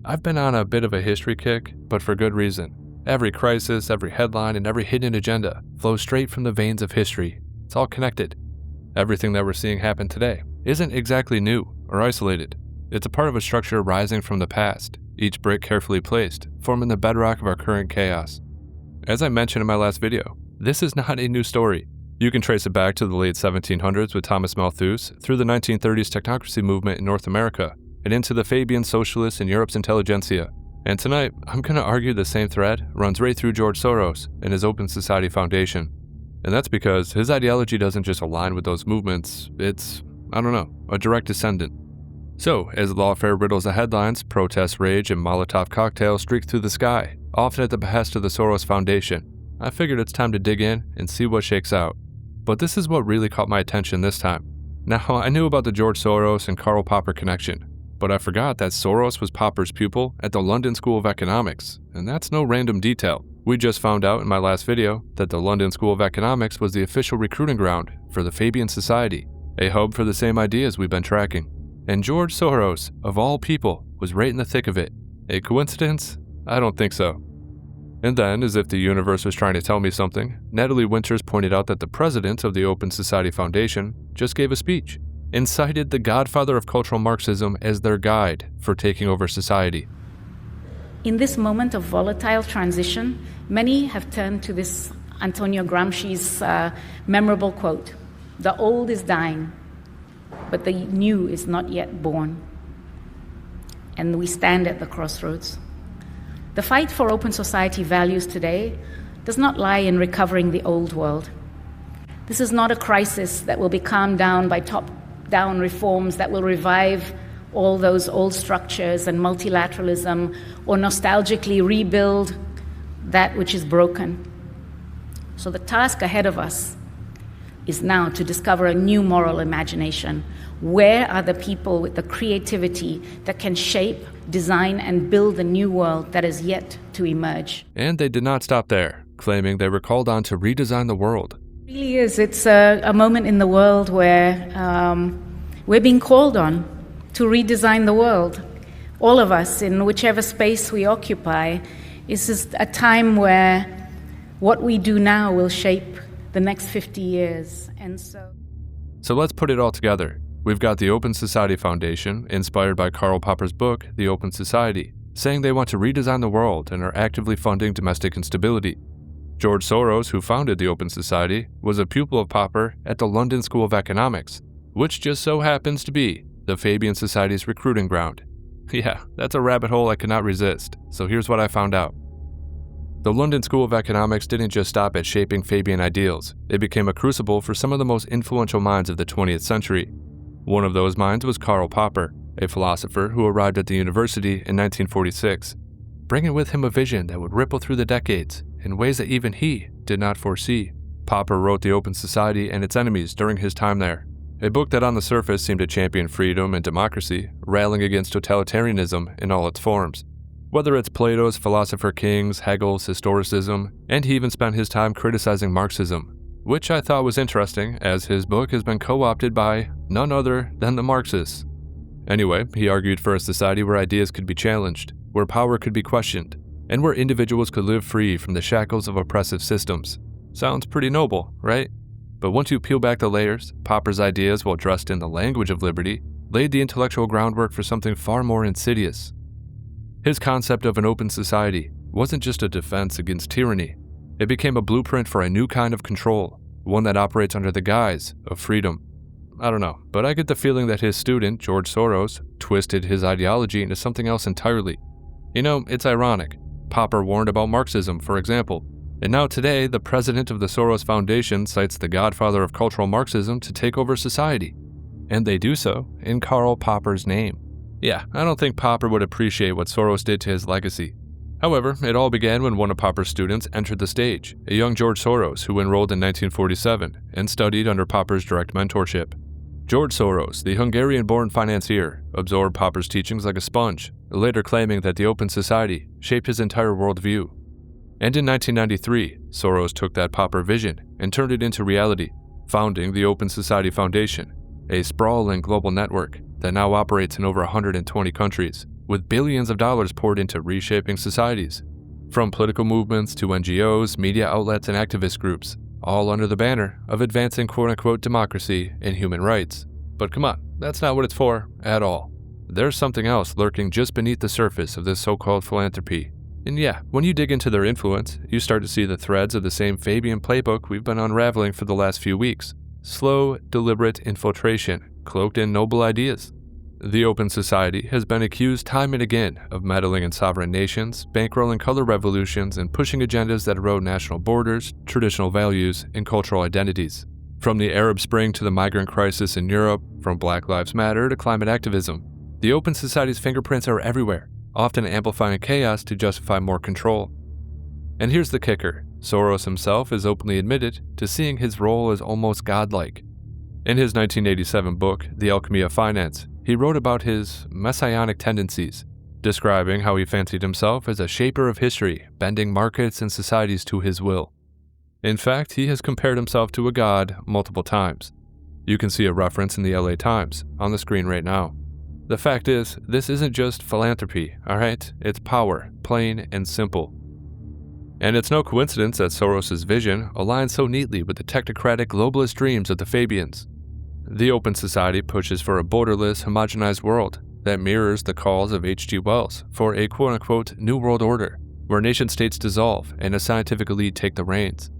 I've been on a bit of a history kick, but for good reason. Every crisis, every headline, and every hidden agenda flows straight from the veins of history. It's all connected. Everything that we're seeing happen today isn't exactly new or isolated. It's a part of a structure rising from the past, each brick carefully placed, forming the bedrock of our current chaos. As I mentioned in my last video, this is not a new story. You can trace it back to the late 1700s with Thomas Malthus, through the 1930s technocracy movement in North America, and into the Fabian socialists in Europe's intelligentsia. And tonight, I'm going to argue the same thread runs right through George Soros and his Open Society Foundation. And that's because his ideology doesn't just align with those movements, it's, a direct descendant. So, as lawfare riddles the headlines, protests rage, and Molotov cocktails streak through the sky, often at the behest of the Soros Foundation, I figured it's time to dig in and see what shakes out. But this is what really caught my attention this time. Now, I knew about the George Soros and Karl Popper connection, but I forgot that Soros was Popper's pupil at the London School of Economics, and that's no random detail. We just found out in my last video that the London School of Economics was the official recruiting ground for the Fabian Society, a hub for the same ideas we've been tracking. And George Soros, of all people, was right in the thick of it. A coincidence? I don't think so. And then, as if the universe was trying to tell me something, Natalie Winters pointed out that the president of the Open Society Foundation just gave a speech and cited the godfather of cultural Marxism as their guide for taking over society. In this moment of volatile transition, many have turned to this Antonio Gramsci's memorable quote, "The old is dying, but the new is not yet born." And we stand at the crossroads. The fight for open society values today does not lie in recovering the old world. This is not a crisis that will be calmed down by top-down reforms that will revive all those old structures and multilateralism or nostalgically rebuild that which is broken. So the task ahead of us is now to discover a new moral imagination. Where are the people with the creativity that can shape, design, and build the new world that is yet to emerge? And they did not stop there, claiming they were called on to redesign the world. It really is. It's a moment in the world where we're being called on to redesign the world. All of us, in whichever space we occupy, is just a time where what we do now will shape the next 50 years. And So let's put it all together. We've got the Open Society Foundation, inspired by Karl Popper's book, The Open Society, saying they want to redesign the world and are actively funding domestic instability. George Soros, who founded the Open Society, was a pupil of Popper at the London School of Economics, which just so happens to be the Fabian Society's recruiting ground. Yeah, that's a rabbit hole I could not resist, so here's what I found out. The London School of Economics didn't just stop at shaping Fabian ideals, it became a crucible for some of the most influential minds of the 20th century. One of those minds was Karl Popper, a philosopher who arrived at the university in 1946, bringing with him a vision that would ripple through the decades in ways that even he did not foresee. Popper wrote The Open Society and Its Enemies during his time there, a book that on the surface seemed to champion freedom and democracy, railing against totalitarianism in all its forms. Whether it's Plato's philosopher kings, Hegel's historicism, and he even spent his time criticizing Marxism, which I thought was interesting as his book has been co-opted by none other than the Marxists. Anyway, he argued for a society where ideas could be challenged, where power could be questioned, and where individuals could live free from the shackles of oppressive systems. Sounds pretty noble, right? But once you peel back the layers, Popper's ideas, while dressed in the language of liberty, laid the intellectual groundwork for something far more insidious. His concept of an open society wasn't just a defense against tyranny. It became a blueprint for a new kind of control, one that operates under the guise of freedom. I don't know, but I get the feeling that his student, George Soros, twisted his ideology into something else entirely. You know, it's ironic. Popper warned about Marxism, for example, and now today, the president of the Soros Foundation cites the godfather of cultural Marxism to take over society. And they do so in Karl Popper's name. Yeah, I don't think Popper would appreciate what Soros did to his legacy. However, it all began when one of Popper's students entered the stage, a young George Soros who enrolled in 1947 and studied under Popper's direct mentorship. George Soros, the Hungarian-born financier, absorbed Popper's teachings like a sponge, later claiming that the Open Society shaped his entire worldview. And in 1993, Soros took that Popper vision and turned it into reality, founding the Open Society Foundation, a sprawling global network that now operates in over 120 countries. with billions of dollars poured into reshaping societies. From political movements to NGOs, media outlets, and activist groups, all under the banner of advancing quote-unquote democracy and human rights. But come on, that's not what it's for at all. There's something else lurking just beneath the surface of this so-called philanthropy. And yeah, when you dig into their influence, you start to see the threads of the same Fabian playbook we've been unraveling for the last few weeks. Slow, deliberate infiltration, cloaked in noble ideas. The Open Society has been accused time and again of meddling in sovereign nations, bankrolling color revolutions, and pushing agendas that erode national borders, traditional values, and cultural identities. From the Arab Spring to the migrant crisis in Europe, from Black Lives Matter to climate activism, the Open Society's fingerprints are everywhere, often amplifying chaos to justify more control. And here's the kicker. Soros himself has openly admitted to seeing his role as almost godlike. In his 1987 book, The Alchemy of Finance, he wrote about his messianic tendencies, describing how he fancied himself as a shaper of history, bending markets and societies to his will. In fact, he has compared himself to a god multiple times. You can see a reference in the LA Times on the screen right now. The fact is, this isn't just philanthropy, alright? It's power, plain and simple. And it's no coincidence that Soros' vision aligns so neatly with the technocratic globalist dreams of the Fabians. The Open Society pushes for a borderless, homogenized world that mirrors the calls of H.G. Wells for a quote-unquote New World Order, where nation-states dissolve and a scientific elite take the reins.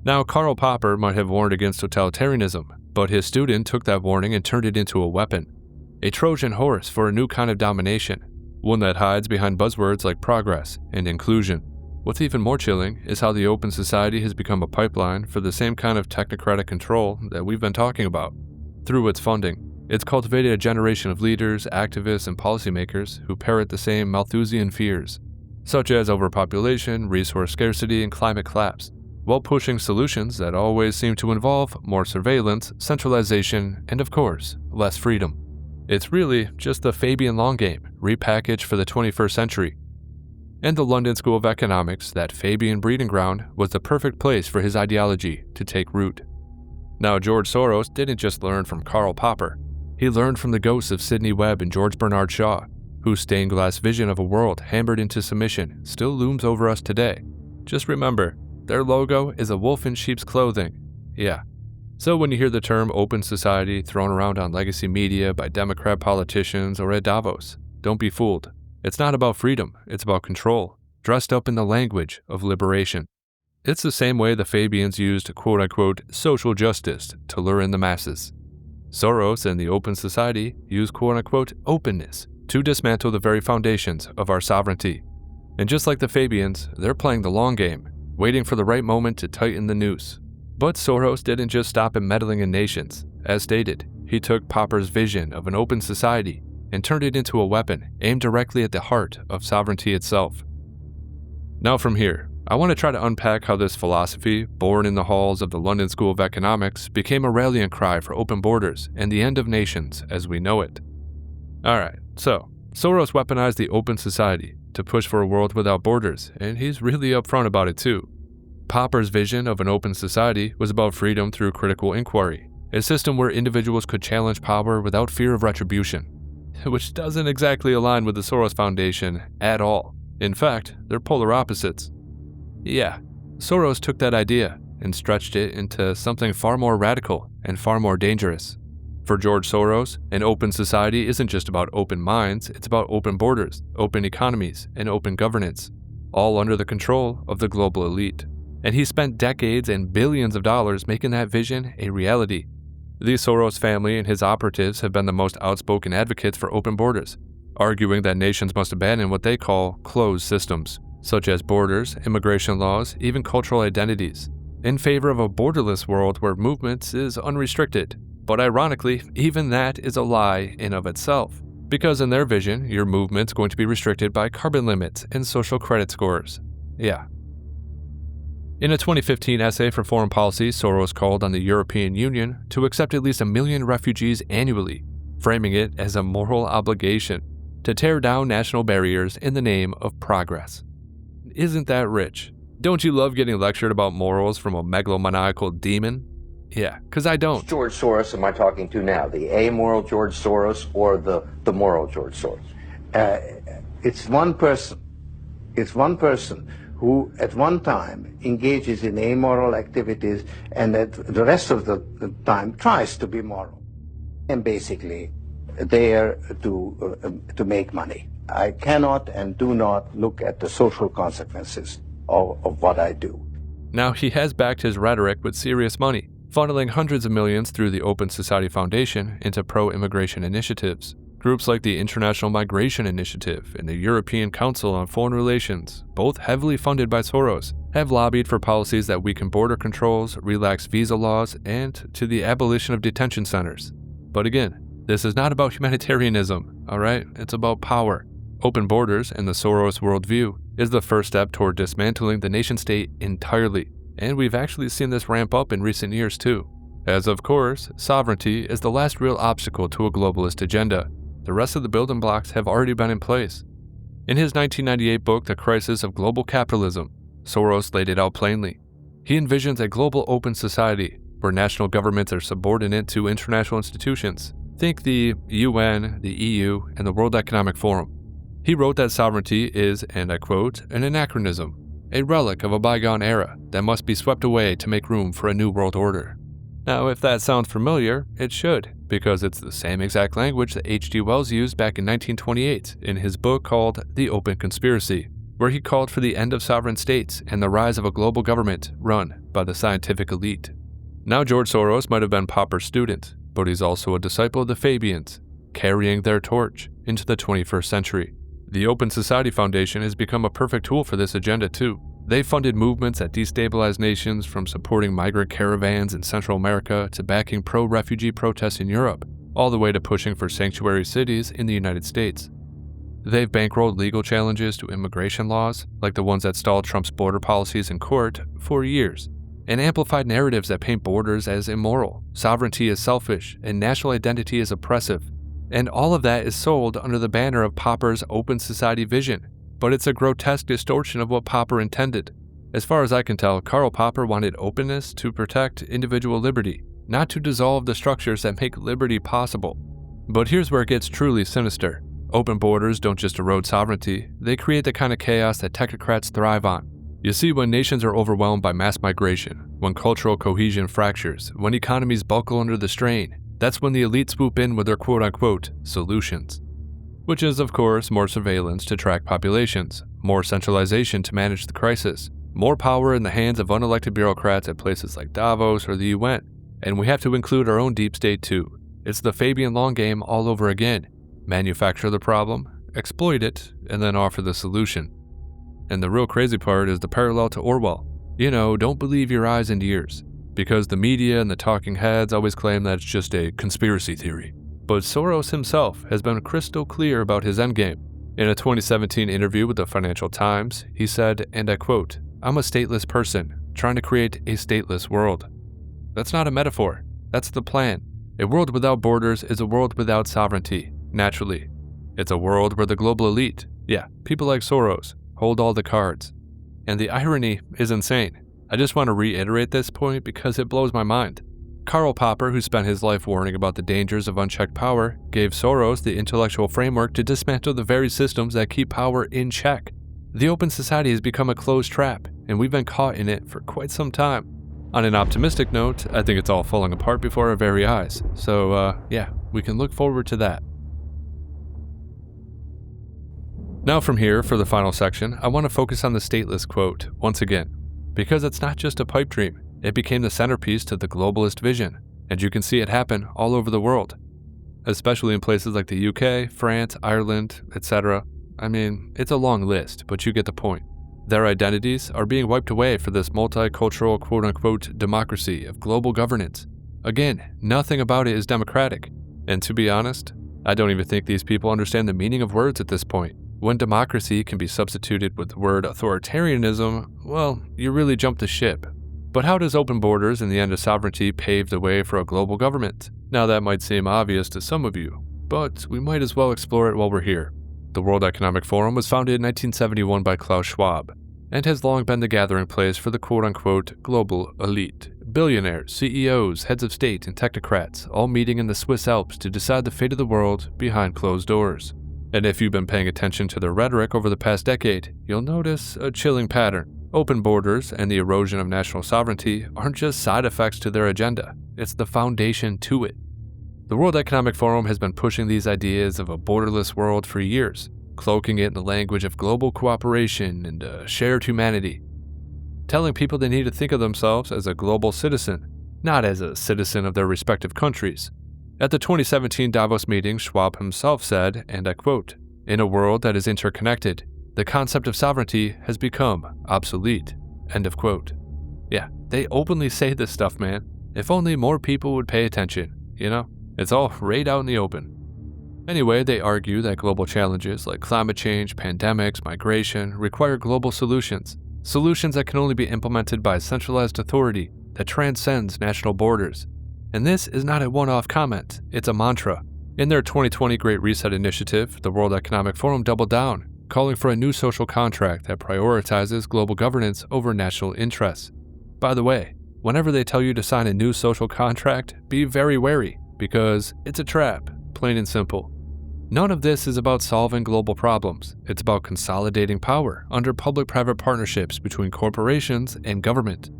Now, Karl Popper might have warned against totalitarianism, but his student took that warning and turned it into a weapon. A Trojan horse for a new kind of domination, one that hides behind buzzwords like progress and inclusion. What's even more chilling is how the Open Society has become a pipeline for the same kind of technocratic control that we've been talking about. Through its funding, it's cultivated a generation of leaders, activists, and policymakers who parrot the same Malthusian fears, such as overpopulation, resource scarcity, and climate collapse, while pushing solutions that always seem to involve more surveillance, centralization, and of course, less freedom. It's really just the Fabian long game, repackaged for the 21st century. And the London School of Economics, that Fabian breeding ground, was the perfect place for his ideology to take root. Now, George Soros didn't just learn from Karl Popper. He learned from the ghosts of Sidney Webb and George Bernard Shaw, whose stained glass vision of a world hammered into submission still looms over us today. Just remember, their logo is a wolf in sheep's clothing. Yeah. So when you hear the term Open Society thrown around on legacy media by Democrat politicians or at Davos, don't be fooled. It's not about freedom, it's about control, dressed up in the language of liberation. It's the same way the Fabians used quote-unquote social justice to lure in the masses. Soros and the Open Society use quote-unquote openness to dismantle the very foundations of our sovereignty. And just like the Fabians, they're playing the long game, waiting for the right moment to tighten the noose. But Soros didn't just stop at meddling in nations. As stated, he took Popper's vision of an open society and turned it into a weapon aimed directly at the heart of sovereignty itself. Now from here, I want to try to unpack how this philosophy, born in the halls of the London School of Economics, became a rallying cry for open borders and the end of nations as we know it. Alright, so, Soros weaponized the Open Society to push for a world without borders, and he's really upfront about it too. Popper's vision of an open society was about freedom through critical inquiry, a system where individuals could challenge power without fear of retribution, which doesn't exactly align with the Soros Foundation at all. In fact, they're polar opposites. Yeah, Soros took that idea and stretched it into something far more radical and far more dangerous. For George Soros, an open society isn't just about open minds, it's about open borders, open economies, and open governance, all under the control of the global elite. And he spent decades and billions of dollars making that vision a reality. The Soros family and his operatives have been the most outspoken advocates for open borders, arguing that nations must abandon what they call closed systems, such as borders, immigration laws, even cultural identities, in favor of a borderless world where movement is unrestricted. But ironically, even that is a lie in of itself, because in their vision, your movement's going to be restricted by carbon limits and social credit scores. Yeah. In a 2015 essay for Foreign Policy, Soros called on the European Union to accept at least 1 million refugees annually, framing it as a moral obligation to tear down national barriers in the name of progress. Isn't that rich? Don't you love getting lectured about morals from a megalomaniacal demon? Yeah, because I don't. Which George Soros am I talking to now? The amoral George Soros or the moral George Soros? It's one person. It's one person who at one time engages in amoral activities and at the rest of the time tries to be moral. And basically there to make money. I cannot and do not look at the social consequences of what I do. Now, he has backed his rhetoric with serious money, funneling hundreds of millions through the Open Society Foundation into pro-immigration initiatives. Groups like the International Migration Initiative and the European Council on Foreign Relations, both heavily funded by Soros, have lobbied for policies that weaken border controls, relax visa laws, and to the abolition of detention centers. But again, this is not about humanitarianism, alright? It's about power. Open borders and the Soros worldview is the first step toward dismantling the nation-state entirely, and we've actually seen this ramp up in recent years too. As of course, sovereignty is the last real obstacle to a globalist agenda. The rest of the building blocks have already been in place. In his 1998 book, The Crisis of Global Capitalism, Soros laid it out plainly. He envisions a global open society where national governments are subordinate to international institutions. Think the UN, the EU, and the World Economic Forum. He wrote that sovereignty is, and I quote, an anachronism, a relic of a bygone era that must be swept away to make room for a new world order. Now, if that sounds familiar, it should, because it's the same exact language that H.G. Wells used back in 1928 in his book called The Open Conspiracy, where he called for the end of sovereign states and the rise of a global government run by the scientific elite. Now, George Soros might have been Popper's student, but he's also a disciple of the Fabians, carrying their torch into the 21st century. The Open Society Foundation has become a perfect tool for this agenda too. They funded movements that destabilize nations, from supporting migrant caravans in Central America to backing pro-refugee protests in Europe, all the way to pushing for sanctuary cities in the United States. They've bankrolled legal challenges to immigration laws, like the ones that stalled Trump's border policies in court, for years, and amplified narratives that paint borders as immoral, sovereignty as selfish, and national identity as oppressive. And all of that is sold under the banner of Popper's open society vision, but it's a grotesque distortion of what Popper intended. As far as I can tell, Karl Popper wanted openness to protect individual liberty, not to dissolve the structures that make liberty possible. But here's where it gets truly sinister. Open borders don't just erode sovereignty, they create the kind of chaos that technocrats thrive on. You see, when nations are overwhelmed by mass migration, when cultural cohesion fractures, when economies buckle under the strain, that's when the elite swoop in with their quote-unquote solutions. Which is, of course, more surveillance to track populations, more centralization to manage the crisis, more power in the hands of unelected bureaucrats at places like Davos or the UN. And we have to include our own deep state too. It's the Fabian long game all over again. Manufacture the problem, exploit it, and then offer the solution. And the real crazy part is the parallel to Orwell. You know, don't believe your eyes and ears. Because the media and the talking heads always claim that it's just a conspiracy theory. But Soros himself has been crystal clear about his endgame. In a 2017 interview with the Financial Times, he said, and I quote, "I'm a stateless person, trying to create a stateless world." That's not a metaphor. That's the plan. A world without borders is a world without sovereignty, naturally. It's a world where the global elite, people like Soros, hold all the cards. And the irony is insane. I just want to reiterate this point because it blows my mind. Karl Popper, who spent his life warning about the dangers of unchecked power, gave Soros the intellectual framework to dismantle the very systems that keep power in check. The open society has become a closed trap, and we've been caught in it for quite some time. On an optimistic note, I think it's all falling apart before our very eyes. So, we can look forward to that. Now from here, for the final section, I want to focus on the stateless quote once again. Because it's not just a pipe dream, it became the centerpiece to the globalist vision, and you can see it happen all over the world, especially in places like the UK, France, Ireland, etc. I mean, it's a long list, but you get the point. Their identities are being wiped away for this multicultural quote-unquote democracy of global governance. Again, nothing about it is democratic, and to be honest, I don't even think these people understand the meaning of words at this point. When democracy can be substituted with the word authoritarianism, well, you really jump the ship. But how does open borders and the end of sovereignty pave the way for a global government? Now that might seem obvious to some of you, but we might as well explore it while we're here. The World Economic Forum was founded in 1971 by Klaus Schwab, and has long been the gathering place for the quote-unquote global elite. Billionaires, CEOs, heads of state, and technocrats all meeting in the Swiss Alps to decide the fate of the world behind closed doors. And if you've been paying attention to their rhetoric over the past decade, you'll notice a chilling pattern. Open borders and the erosion of national sovereignty aren't just side effects to their agenda, it's the foundation to it. The World Economic Forum has been pushing these ideas of a borderless world for years, cloaking it in the language of global cooperation and shared humanity, telling people they need to think of themselves as a global citizen, not as a citizen of their respective countries. At the 2017 Davos meeting, Schwab himself said, and I quote, "In a world that is interconnected, the concept of sovereignty has become obsolete." End of quote. Yeah, they openly say this stuff, man. If only more people would pay attention, you know? It's all right out in the open. Anyway, they argue that global challenges like climate change, pandemics, migration require global solutions. Solutions that can only be implemented by a centralized authority that transcends national borders. And this is not a one-off comment, it's a mantra. In their 2020 Great Reset initiative, the World Economic Forum doubled down, calling for a new social contract that prioritizes global governance over national interests. By the way, whenever they tell you to sign a new social contract, be very wary, because it's a trap, plain and simple. None of this is about solving global problems. It's about consolidating power under public-private partnerships between corporations and government.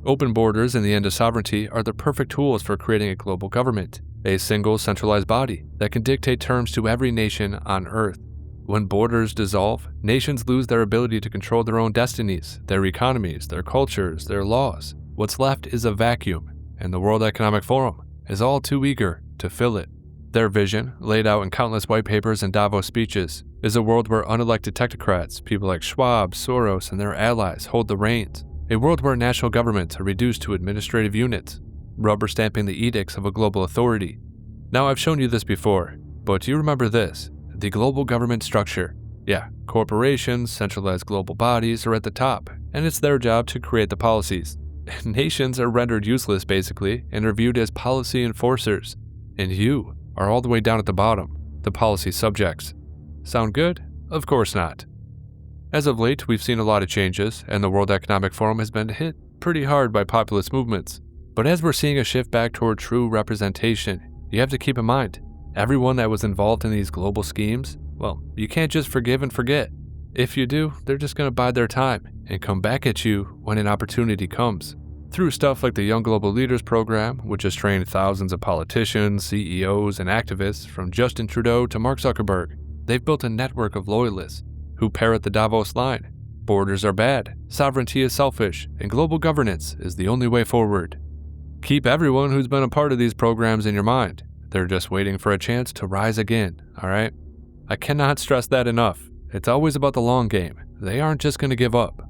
Open borders and the end of sovereignty are the perfect tools for creating a global government, a single centralized body that can dictate terms to every nation on Earth. When borders dissolve, nations lose their ability to control their own destinies, their economies, their cultures, their laws. What's left is a vacuum, and the World Economic Forum is all too eager to fill it. Their vision, laid out in countless white papers and Davos speeches, is a world where unelected technocrats, people like Schwab, Soros, and their allies hold the reins. A world where national governments are reduced to administrative units, rubber stamping the edicts of a global authority. Now, I've shown you this before, but do you remember this? The global government structure. Yeah, corporations, centralized global bodies are at the top, and it's their job to create the policies. Nations are rendered useless, basically, and are viewed as policy enforcers. And you are all the way down at the bottom, the policy subjects. Sound good? Of course not. As of late, we've seen a lot of changes, and the World Economic Forum has been hit pretty hard by populist movements. But as we're seeing a shift back toward true representation, you have to keep in mind, everyone that was involved in these global schemes, well, you can't just forgive and forget. If you do, they're just going to bide their time and come back at you when an opportunity comes. Through stuff like the Young Global Leaders program, which has trained thousands of politicians, CEOs, and activists from Justin Trudeau to Mark Zuckerberg, they've built a network of loyalists who parrot the Davos line. Borders are bad, sovereignty is selfish, and global governance is the only way forward. Keep everyone who's been a part of these programs in your mind. They're just waiting for a chance to rise again, alright? I cannot stress that enough. It's always about the long game. They aren't just going to give up.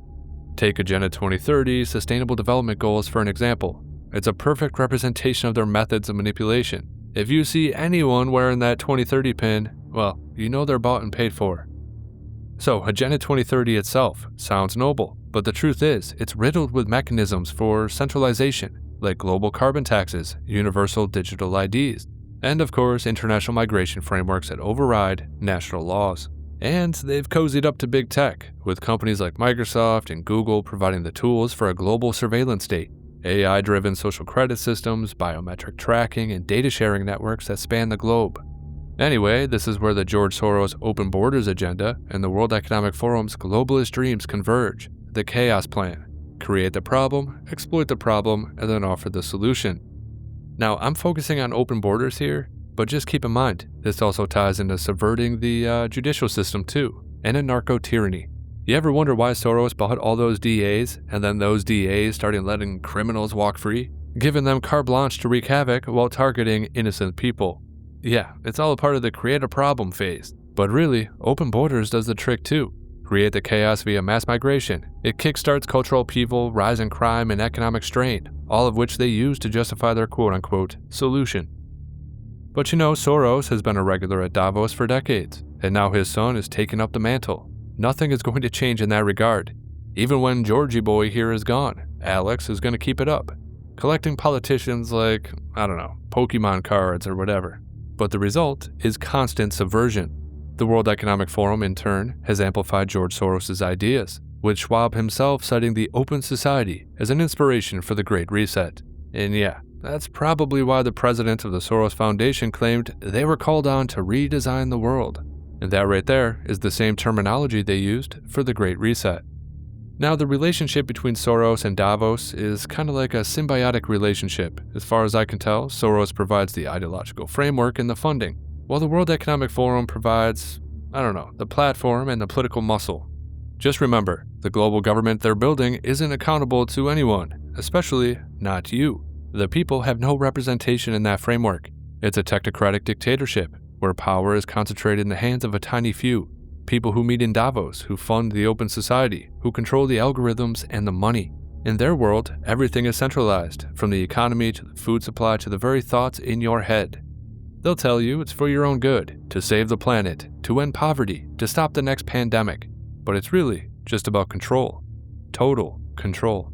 Take Agenda 2030 Sustainable Development Goals for an example. It's a perfect representation of their methods of manipulation. If you see anyone wearing that 2030 pin, well, you know they're bought and paid for. So, Agenda 2030 itself sounds noble, but the truth is, it's riddled with mechanisms for centralization, like global carbon taxes, universal digital IDs, and of course, international migration frameworks that override national laws. And they've cozied up to big tech, with companies like Microsoft and Google providing the tools for a global surveillance state, AI-driven social credit systems, biometric tracking, and data sharing networks that span the globe. Anyway, this is where the George Soros Open Borders agenda and the World Economic Forum's globalist dreams converge. The chaos plan. Create the problem, exploit the problem, and then offer the solution. Now, I'm focusing on open borders here, but just keep in mind, this also ties into subverting the judicial system too, and a narco-tyranny. You ever wonder why Soros bought all those DAs, and then those DAs started letting criminals walk free, giving them carte blanche to wreak havoc while targeting innocent people? Yeah, it's all a part of the create a problem phase. But really, open borders does the trick too. Create the chaos via mass migration. It kickstarts cultural upheaval, rise in crime, and economic strain, all of which they use to justify their quote-unquote solution. But you know, Soros has been a regular at Davos for decades, and now his son is taking up the mantle. Nothing is going to change in that regard. Even when Georgie boy here is gone, Alex is going to keep it up, collecting politicians like, I don't know, Pokemon cards or whatever. But the result is constant subversion. The World Economic Forum, in turn, has amplified George Soros' ideas, with Schwab himself citing the Open Society as an inspiration for the Great Reset. And yeah, that's probably why the president of the Soros Foundation claimed they were called on to redesign the world. And that right there is the same terminology they used for the Great Reset. Now, the relationship between Soros and Davos is kind of like a symbiotic relationship. As far as I can tell, Soros provides the ideological framework and the funding, while the World Economic Forum provides, the platform and the political muscle. Just remember, the global government they're building isn't accountable to anyone, especially not you. The people have no representation in that framework. It's a technocratic dictatorship, where power is concentrated in the hands of a tiny few. People who meet in Davos, who fund the open society, who control the algorithms and the money. In their world, everything is centralized, from the economy to the food supply to the very thoughts in your head. They'll tell you it's for your own good, to save the planet, to end poverty, to stop the next pandemic. But it's really just about control. Total control.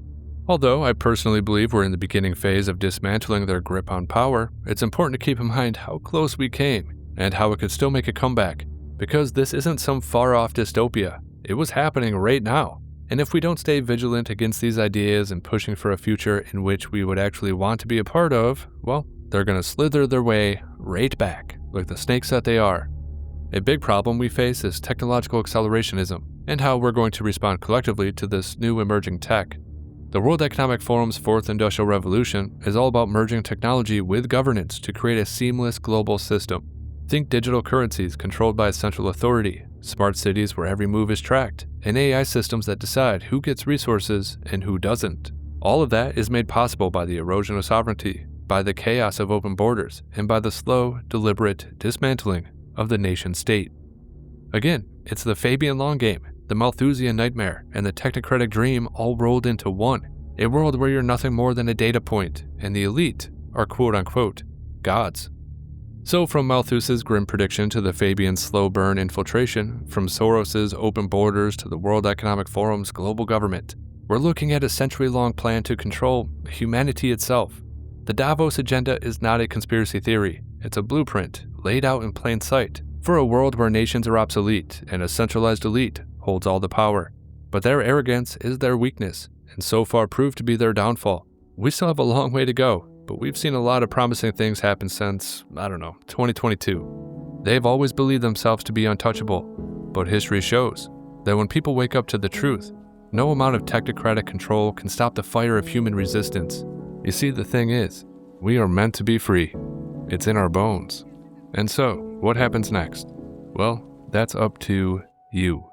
Although I personally believe we're in the beginning phase of dismantling their grip on power, it's important to keep in mind how close we came, and how it could still make a comeback. Because this isn't some far-off dystopia. It was happening right now. And if we don't stay vigilant against these ideas and pushing for a future in which we would actually want to be a part of, well, they're going to slither their way right back, like the snakes that they are. A big problem we face is technological accelerationism, and how we're going to respond collectively to this new emerging tech. The World Economic Forum's Fourth Industrial Revolution is all about merging technology with governance to create a seamless global system. Think digital currencies controlled by a central authority, smart cities where every move is tracked, and AI systems that decide who gets resources and who doesn't. All of that is made possible by the erosion of sovereignty, by the chaos of open borders, and by the slow, deliberate dismantling of the nation state. Again, it's the Fabian long game, the Malthusian nightmare, and the technocratic dream all rolled into one. A world where you're nothing more than a data point, and the elite are quote-unquote gods. So from Malthus's grim prediction to the Fabian slow burn infiltration, from Soros's open borders to the World Economic Forum's global government, we're looking at a century-long plan to control humanity itself. The Davos agenda is not a conspiracy theory. It's a blueprint laid out in plain sight for a world where nations are obsolete and a centralized elite holds all the power. But their arrogance is their weakness, and so far proved to be their downfall. We still have a long way to go, but we've seen a lot of promising things happen since, 2022. They've always believed themselves to be untouchable, but history shows that when people wake up to the truth, no amount of technocratic control can stop the fire of human resistance. You see, the thing is, we are meant to be free. It's in our bones. And so, what happens next? Well, that's up to you.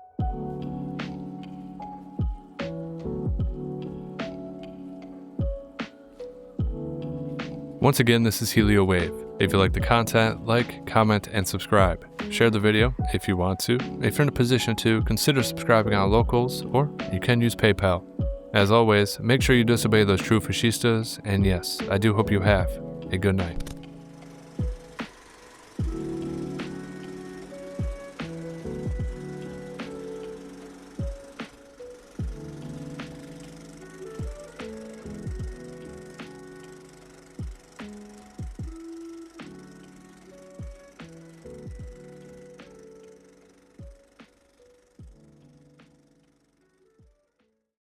Once again, this is HelioWave. If you like the content, like, comment, and subscribe. Share the video if you want to. If you're in a position to, consider subscribing on Locals, or you can use PayPal. As always, make sure you disobey those true fascistas, and yes, I do hope you have a good night.